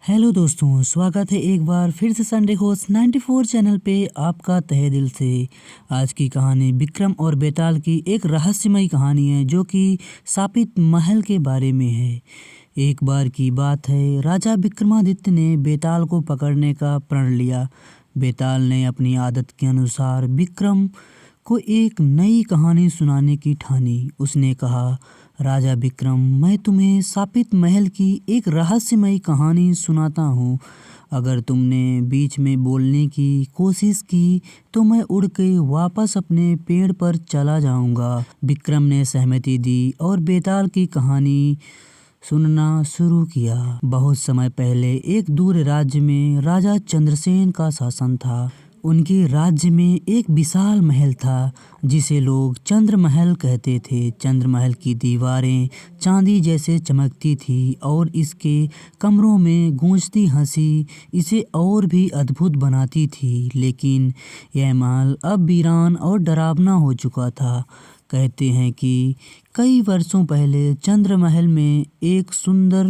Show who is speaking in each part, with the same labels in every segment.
Speaker 1: Hello दोस्तों, स्वागत है एक बार फिर से संडे होस्ट 94 चैनल पे आपका तहे दिल से। आज की कहानी विक्रम और बेताल की एक रहस्यमयी कहानी है जो कि शापित महल के बारे में है। एक बार की बात है, राजा विक्रमादित्य ने बेताल को पकड़ने का प्रण लिया। बेताल ने अपनी आदत के अनुसार विक्रम को एक नई कहानी सुनाने की ठानी। उसने कहा, राजा विक्रम, मैं तुम्हें शापित महल की एक रहस्यमयी कहानी सुनाता हूँ। अगर तुमने बीच में बोलने की कोशिश की तो मैं उड़ के वापस अपने पेड़ पर चला जाऊंगा। विक्रम ने सहमति दी और बेताल की कहानी सुनना शुरू किया। बहुत समय पहले एक दूर राज्य में राजा चंद्रसेन का शासन था। उनके राज्य में एक विशाल महल था जिसे लोग चंद्र महल कहते थे। चंद्र महल की दीवारें चांदी जैसे चमकती थी और इसके कमरों में गूंजती हंसी इसे और भी अद्भुत बनाती थी। लेकिन यह महल अब वीरान और डरावना हो चुका था। कहते हैं कि कई वर्षों पहले चंद्र महल में एक सुंदर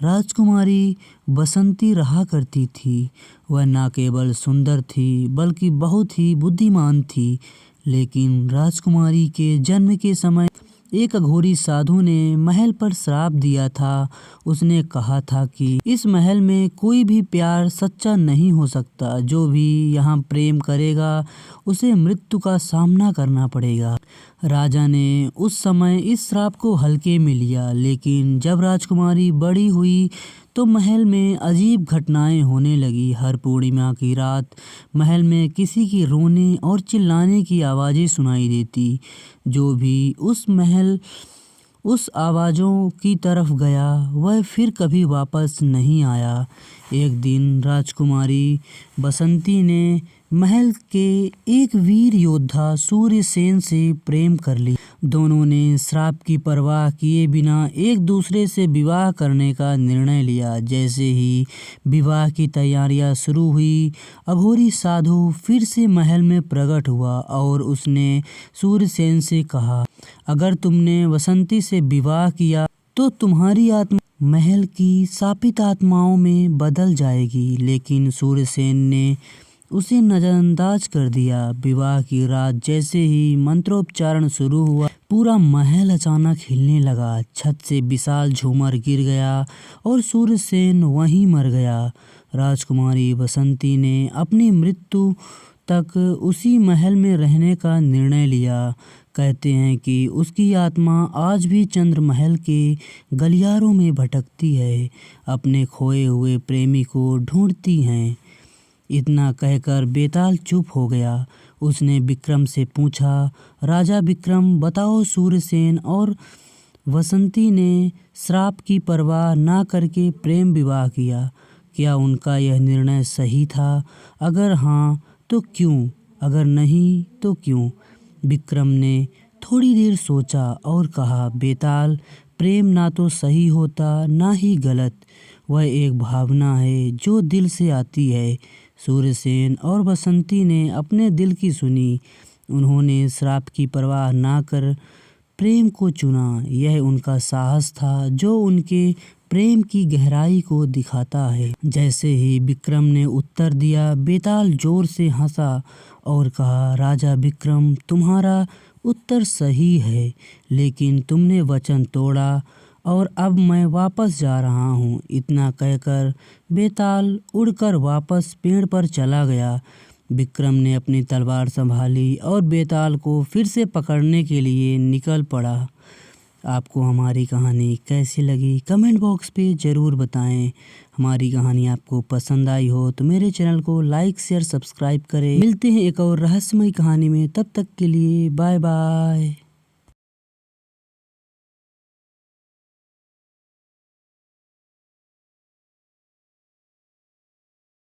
Speaker 1: राजकुमारी बसंती रहा करती थी। वह न केवल सुंदर थी बल्कि बहुत ही बुद्धिमान थी। लेकिन राजकुमारी के जन्म के समय एक अघोरी साधु ने महल पर श्राप दिया था। उसने कहा था कि इस महल में कोई भी प्यार सच्चा नहीं हो सकता। जो भी यहाँ प्रेम करेगा उसे मृत्यु का सामना करना पड़ेगा। राजा ने उस समय इस श्राप को हल्के में लिया, लेकिन जब राजकुमारी बड़ी हुई तो महल में अजीब घटनाएं होने लगी। हर पूर्णिमा की रात महल में किसी की रोने और चिल्लाने की आवाज़ें सुनाई देती। जो भी उस आवाज़ों की तरफ गया वह फिर कभी वापस नहीं आया। एक दिन राजकुमारी बसंती ने महल के एक वीर योद्धा सूर्यसेन से प्रेम कर ली। दोनों ने श्राप की परवाह किए बिना एक दूसरे से विवाह करने का निर्णय लिया। जैसे ही विवाह की तैयारियां शुरू हुई, अघोरी साधु फिर से महल में प्रकट हुआ और उसने सूर्यसेन से कहा, अगर तुमने बसंती से विवाह किया तो तुम्हारी आत्मा महल की शापित आत्माओं में बदल जाएगी। लेकिन सूर्यसेन ने उसे नजरअंदाज कर दिया। विवाह की रात जैसे ही मंत्रोच्चारण शुरू हुआ, पूरा महल अचानक हिलने लगा। छत से विशाल झूमर गिर गया और सूर्यसेन वहीं मर गया। राजकुमारी बसंती ने अपनी मृत्यु तक उसी महल में रहने का निर्णय लिया। कहते हैं कि उसकी आत्मा आज भी चंद्र महल के गलियारों में भटकती है, अपने खोए हुए प्रेमी को ढूंढती हैं। इतना कहकर बेताल चुप हो गया। उसने विक्रम से पूछा, राजा विक्रम, बताओ, सूर्यसेन और बसंती ने श्राप की परवाह ना करके प्रेम विवाह किया। क्या उनका यह निर्णय सही था? अगर हाँ तो क्यों? अगर नहीं तो क्यों? विक्रम ने थोड़ी देर सोचा और कहा, बेताल, प्रेम ना तो सही होता ना ही गलत। वह एक भावना है जो दिल से आती है। सूर्यसेन और बसंती ने अपने दिल की सुनी। उन्होंने श्राप की परवाह ना कर प्रेम को चुना। यह उनका साहस था जो उनके प्रेम की गहराई को दिखाता है। जैसे ही विक्रम ने उत्तर दिया, बेताल जोर से हंसा और कहा, राजा विक्रम, तुम्हारा उत्तर सही है, लेकिन तुमने वचन तोड़ा और अब मैं वापस जा रहा हूँ। इतना कहकर बेताल उड़कर वापस पेड़ पर चला गया। विक्रम ने अपनी तलवार संभाली और बेताल को फिर से पकड़ने के लिए निकल पड़ा। आपको हमारी कहानी कैसी लगी कमेंट बॉक्स पे ज़रूर बताएं। हमारी कहानी आपको पसंद आई हो तो मेरे चैनल को लाइक, शेयर, सब्सक्राइब करें। मिलते हैं एक और रहस्यमय कहानी में, तब तक के लिए बाय बाय।